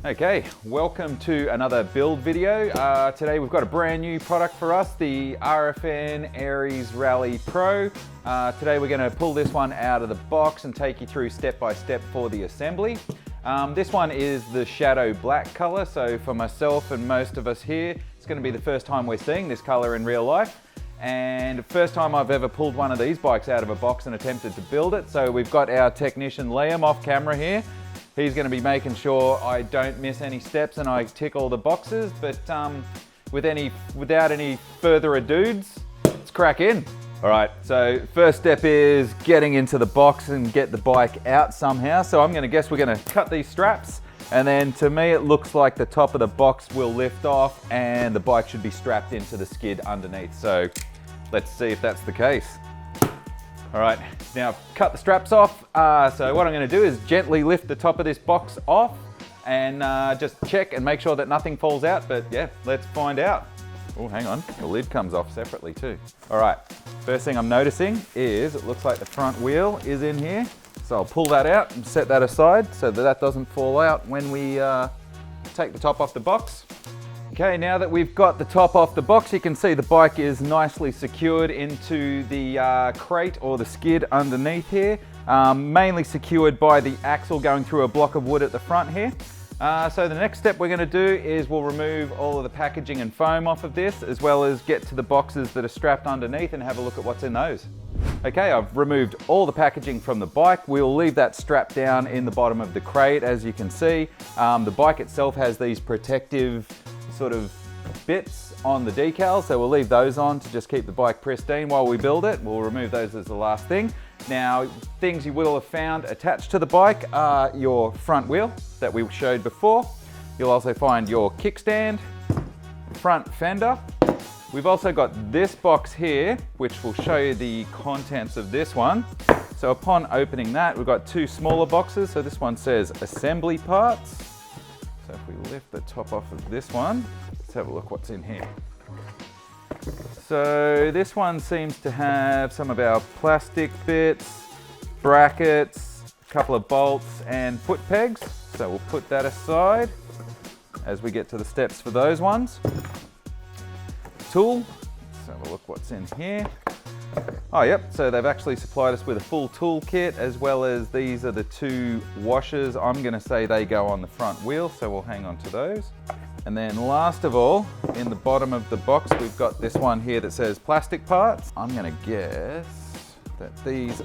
Okay, welcome to another build video. Today we've got a brand new product for us, the RFN Aries Rally Pro. Today we're going to pull this one out of the box and take you through step by step for the assembly. This one is the shadow black color, so for myself and most of us here, it's going to be the first time we're seeing this color in real life. And first time I've ever pulled one of these bikes out of a box and attempted to build it. So we've got our technician Liam off camera here. He's going to be making sure I don't miss any steps and I tick all the boxes, but without any further ado-s, let's crack in. All right, so first step is getting into the box and get the bike out somehow. So I'm going to guess we're going to cut these straps, and then to me it looks like the top of the box will lift off and the bike should be strapped into the skid underneath. So let's see if that's the case. All right, now cut the straps off. So what I'm going to do is gently lift the top of this box off and just check and make sure that nothing falls out. But yeah, let's find out. Oh, hang on, the lid comes off separately too. All right, first thing I'm noticing is it looks like the front wheel is in here. So I'll pull that out and set that aside so that that doesn't fall out when we take the top off the box. Okay, now that we've got the top off the box, you can see the bike is nicely secured into the crate or the skid underneath here, mainly secured by the axle going through a block of wood at the front here. So the next step we're going to do is we'll remove all of the packaging and foam off of this, as well as get to the boxes that are strapped underneath and have a look at what's in those. Okay, I've removed all the packaging from the bike. We'll leave that strapped down in the bottom of the crate, as you can see. The bike itself has these protective sort of bits on the decals, so we'll leave those on to just keep the bike pristine while we build it. We'll remove those as the last thing. Now, things you will have found attached to the bike are your front wheel that we showed before. You'll also find your kickstand, front fender. We've also got this box here, which will show you the contents of this one. So upon opening that, we've got two smaller boxes. So this one says assembly parts. So if we lift the top off of this one, let's have a look what's in here. So this one seems to have some of our plastic bits, brackets, a couple of bolts and foot pegs. So we'll put that aside as we get to the steps for those ones. Tool, let's have a look what's in here. Oh yep, so they've actually supplied us with a full tool kit, as well as these are the two washers. I'm going to say they go on the front wheel, so we'll hang on to those. And then last of all, in the bottom of the box, we've got this one here that says plastic parts. I'm going to guess that these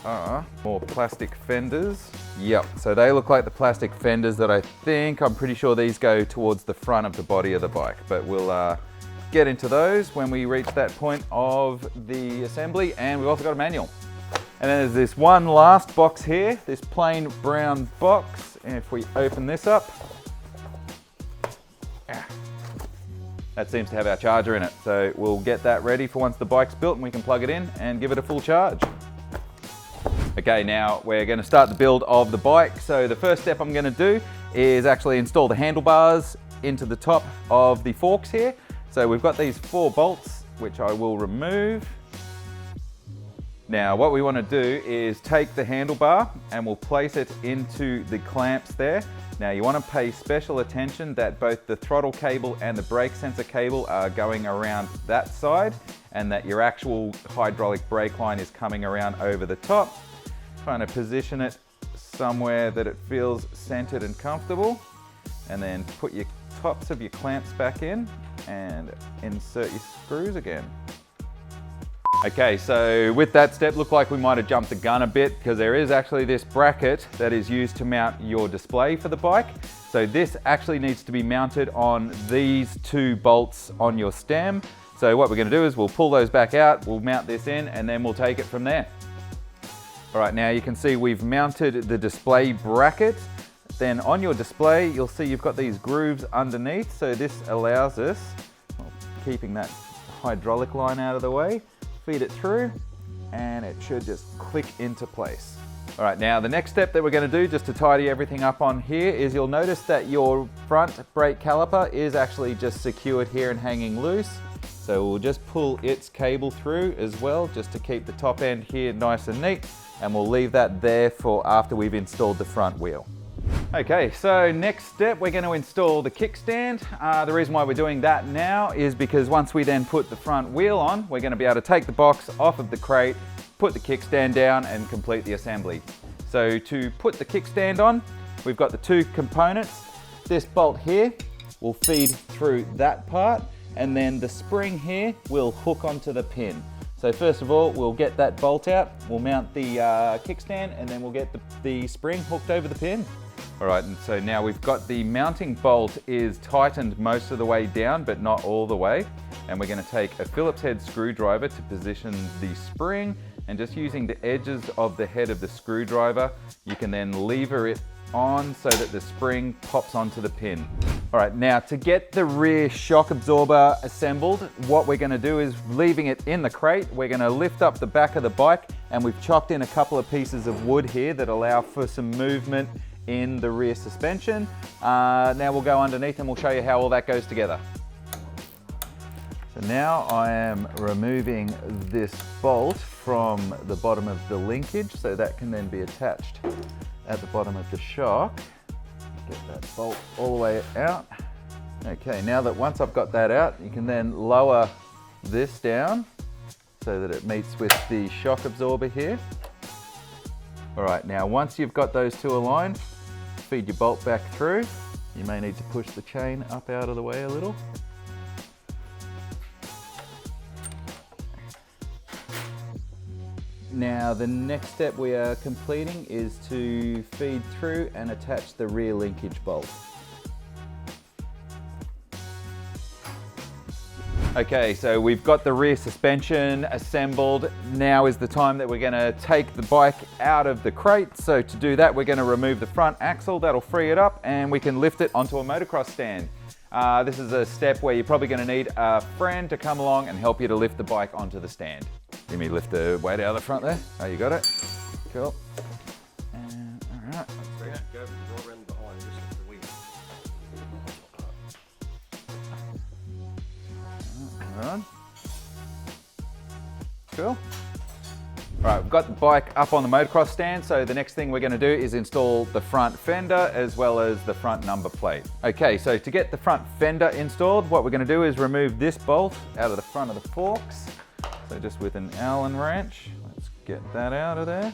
are more plastic fenders. Yep, so they look like the plastic fenders that I'm pretty sure these go towards the front of the body of the bike, but we'll get into those when we reach that point of the assembly. And we've also got a manual. And then there's this one last box here, this plain brown box. And if we open this up, that seems to have our charger in it. So we'll get that ready for once the bike's built and we can plug it in and give it a full charge. Okay, now we're going to start the build of the bike. So the first step I'm going to do is actually install the handlebars into the top of the forks here. So we've got these 4 bolts, which I will remove. Now what we want to do is take the handlebar and we'll place it into the clamps there. Now you want to pay special attention that both the throttle cable and the brake sensor cable are going around that side, and that your actual hydraulic brake line is coming around over the top. Trying to position it somewhere that it feels centered and comfortable, and then put your tops of your clamps back in and insert your screws again. Okay, so with that step, looked like we might have jumped the gun a bit, because there is actually this bracket that is used to mount your display for the bike. So this actually needs to be mounted on these 2 bolts on your stem. So what we're going to do is we'll pull those back out, we'll mount this in, and then we'll take it from there. All right, now you can see we've mounted the display bracket. Then on your display, you'll see you've got these grooves underneath. So this allows us, well, keeping that hydraulic line out of the way, feed it through, and it should just click into place. All right, now the next step that we're going to do, just to tidy everything up on here, is you'll notice that your front brake caliper is actually just secured here and hanging loose. So we'll just pull its cable through as well, just to keep the top end here nice and neat, and we'll leave that there for after we've installed the front wheel. Okay, so next step, we're going to install the kickstand. The reason why we're doing that now is because once we then put the front wheel on, we're going to be able to take the box off of the crate, put the kickstand down and complete the assembly. So to put the kickstand on, we've got the two components. This bolt here will feed through that part, and then the spring here will hook onto the pin. So first of all, we'll get that bolt out, we'll mount the kickstand, and then we'll get the spring hooked over the pin. All right, and so now we've got the mounting bolt is tightened most of the way down, but not all the way. And we're going to take a Phillips head screwdriver to position the spring, and just using the edges of the head of the screwdriver, you can then lever it on so that the spring pops onto the pin. All right, now to get the rear shock absorber assembled, what we're going to do is, leaving it in the crate, we're going to lift up the back of the bike, and we've chopped in a couple of pieces of wood here that allow for some movement in the rear suspension. Now we'll go underneath and we'll show you how all that goes together. So now I am removing this bolt from the bottom of the linkage so that can then be attached at the bottom of the shock. Get that bolt all the way out. Okay, now that once I've got that out, you can then lower this down so that it meets with the shock absorber here. All right, now once you've got those two aligned, feed your bolt back through. You may need to push the chain up out of the way a little. Now the next step we are completing is to feed through and attach the rear linkage bolt. Okay, so we've got the rear suspension assembled. Now is the time that we're going to take the bike out of the crate. So to do that, we're going to remove the front axle. That'll free it up and we can lift it onto a motocross stand. This is a step where you're probably going to need a friend to come along and help you to lift the bike onto the stand. Let me lift the weight out of the front there. Oh, you got it? Cool. And, all right. Go roll around behind and just lift the wheel. On. Cool. All right, we've got the bike up on the motocross stand, so the next thing we're going to do is install the front fender as well as the front number plate. Okay, so to get the front fender installed, what we're going to do is remove this bolt out of the front of the forks. So just with an Allen wrench, let's get that out of there.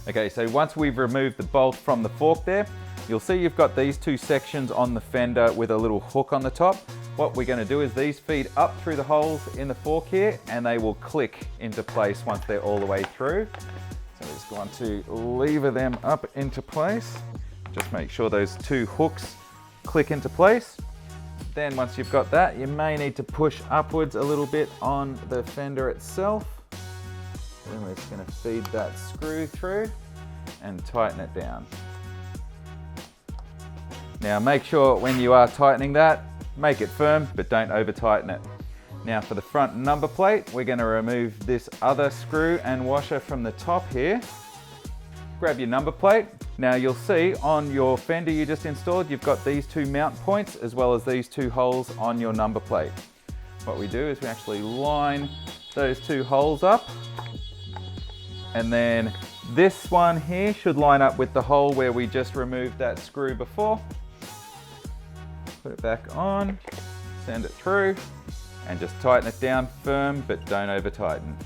Okay, so once we've removed the bolt from the fork there, you'll see you've got these two sections on the fender with a little hook on the top. What we're going to do is these feed up through the holes in the fork here, and they will click into place once they're all the way through. So we're just going to lever them up into place. Just make sure those two hooks click into place. Then once you've got that, you may need to push upwards a little bit on the fender itself. Then we're just going to feed that screw through and tighten it down. Now make sure when you are tightening that, make it firm, but don't over tighten it. Now for the front number plate, we're going to remove this other screw and washer from the top here. Grab your number plate. Now you'll see on your fender you just installed, you've got these two mount points as well as these two holes on your number plate. What we do is we actually line those two holes up, and then this one here should line up with the hole where we just removed that screw before. Put it back on, send it through, and just tighten it down firm, but don't over tighten.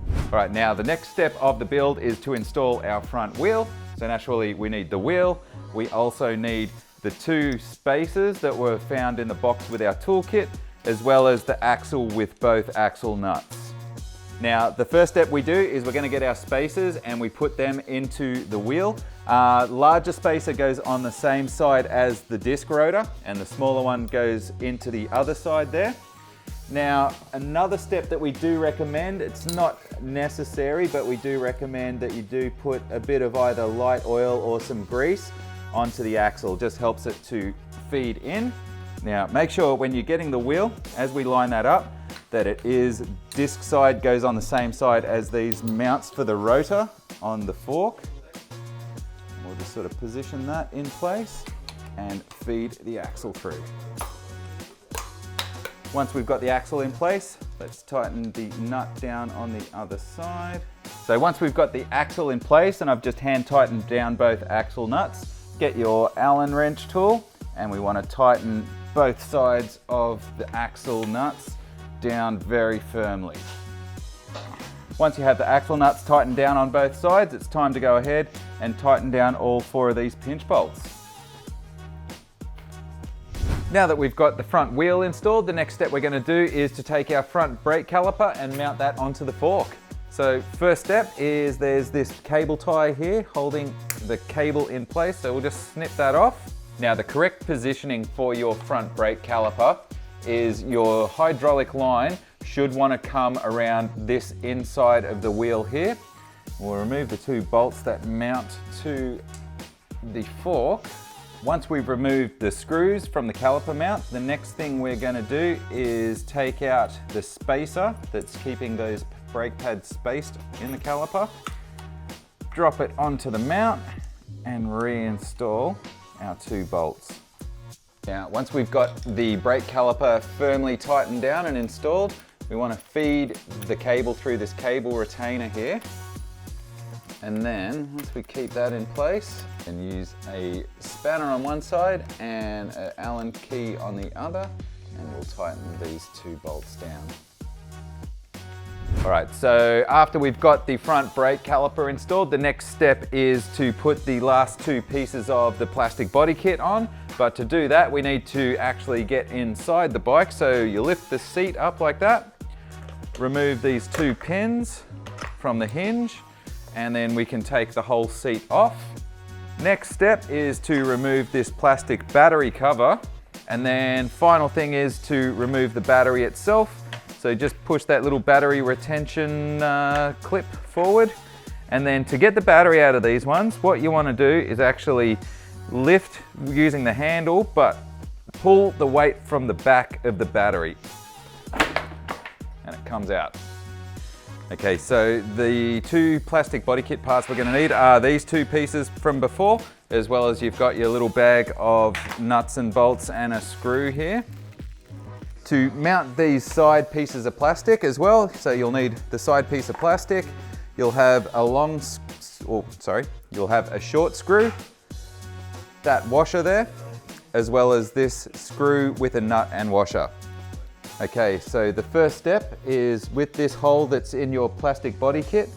All right, now the next step of the build is to install our front wheel. So naturally we need the wheel. We also need the two spacers that were found in the box with our toolkit, as well as the axle with both axle nuts. Now, the first step we do is we're going to get our spacers and we put them into the wheel. Larger spacer goes on the same side as the disc rotor, and the smaller one goes into the other side there. Now, another step that we do recommend, it's not necessary, but we do recommend that you do put a bit of either light oil or some grease onto the axle. Just helps it to feed in. Now, make sure when you're getting the wheel, as we line that up, that it is disc side goes on the same side as these mounts for the rotor on the fork. We'll just sort of position that in place and feed the axle through. Once we've got the axle in place, let's tighten the nut down on the other side. So once we've got the axle in place, and I've just hand tightened down both axle nuts, get your Allen wrench tool, and we want to tighten both sides of the axle nuts down very firmly. Once you have the axle nuts tightened down on both sides, it's time to go ahead and tighten down all 4 of these pinch bolts. Now that we've got the front wheel installed, the next step we're going to do is to take our front brake caliper and mount that onto the fork. So first step is there's this cable tie here holding the cable in place, so we'll just snip that off. Now the correct positioning for your front brake caliper is your hydraulic line should want to come around this inside of the wheel here. We'll remove the 2 bolts that mount to the fork. Once we've removed the screws from the caliper mount, the next thing we're going to do is take out the spacer that's keeping those brake pads spaced in the caliper, drop it onto the mount and reinstall our 2 bolts. Now once we've got the brake caliper firmly tightened down and installed, we want to feed the cable through this cable retainer here. And then once we keep that in place, and use a spanner on one side and an Allen key on the other, and we'll tighten these 2 bolts down. All right, so after we've got the front brake caliper installed, the next step is to put the last 2 pieces of the plastic body kit on. But to do that, we need to actually get inside the bike. So you lift the seat up like that, remove these 2 pins from the hinge, and then we can take the whole seat off. Next step is to remove this plastic battery cover, and then final thing is to remove the battery itself. So just push that little battery retention clip forward, and then to get the battery out of these ones, what you want to do is actually lift using the handle, but pull the weight from the back of the battery, and it comes out. Okay, so the 2 plastic body kit parts we're going to need are these 2 pieces from before, as well as you've got your little bag of nuts and bolts and a screw here. To mount these side pieces of plastic as well, so you'll need the side piece of plastic, you'll have a you'll have a short screw, that washer there, as well as this screw with a nut and washer. Okay, so the first step is with this hole that's in your plastic body kit,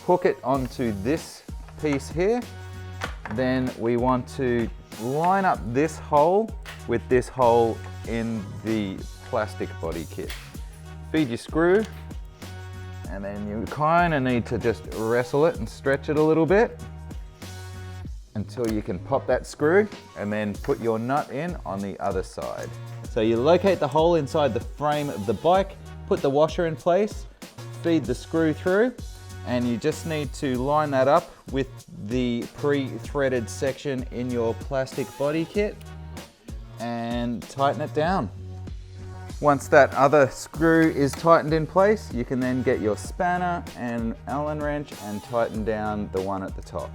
hook it onto this piece here. Then we want to line up this hole with this hole in the plastic body kit. Feed your screw, and then you kind of need to just wrestle it and stretch it a little bit until you can pop that screw, and then put your nut in on the other side. So you locate the hole inside the frame of the bike, put the washer in place, feed the screw through, and you just need to line that up with the pre-threaded section in your plastic body kit and tighten it down. Once that other screw is tightened in place, you can then get your spanner and Allen wrench and tighten down the one at the top.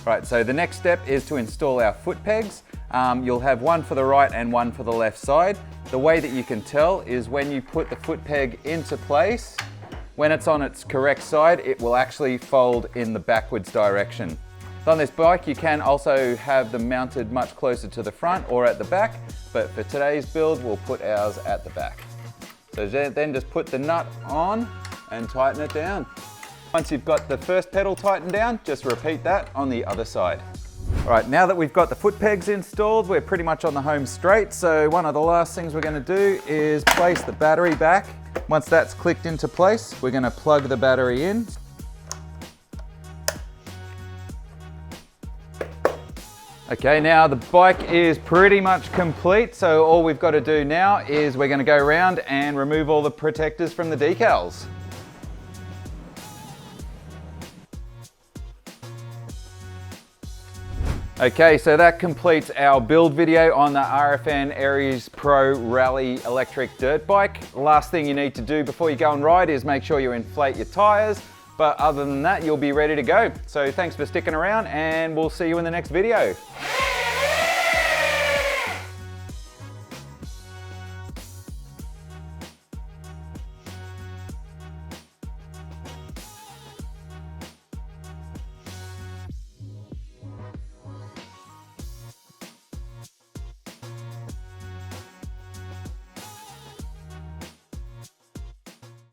Right, so the next step is to install our foot pegs. You'll have one for the right and one for the left side. The way that you can tell is when you put the foot peg into place, when it's on its correct side, it will actually fold in the backwards direction. So on this bike, you can also have them mounted much closer to the front or at the back, but for today's build, we'll put ours at the back. So then just put the nut on and tighten it down. Once you've got the first pedal tightened down, just repeat that on the other side. All right, now that we've got the foot pegs installed, we're pretty much on the home straight. So one of the last things we're going to do is place the battery back. Once that's clicked into place, we're going to plug the battery in. Okay, now the bike is pretty much complete, so all we've got to do now is we're going to go around and remove all the protectors from the decals. Okay, so that completes our build video on the RFN Aries Pro Rally electric dirt bike. Last thing you need to do before you go and ride is make sure you inflate your tires, but other than that, you'll be ready to go. So thanks for sticking around, and we'll see you in the next video.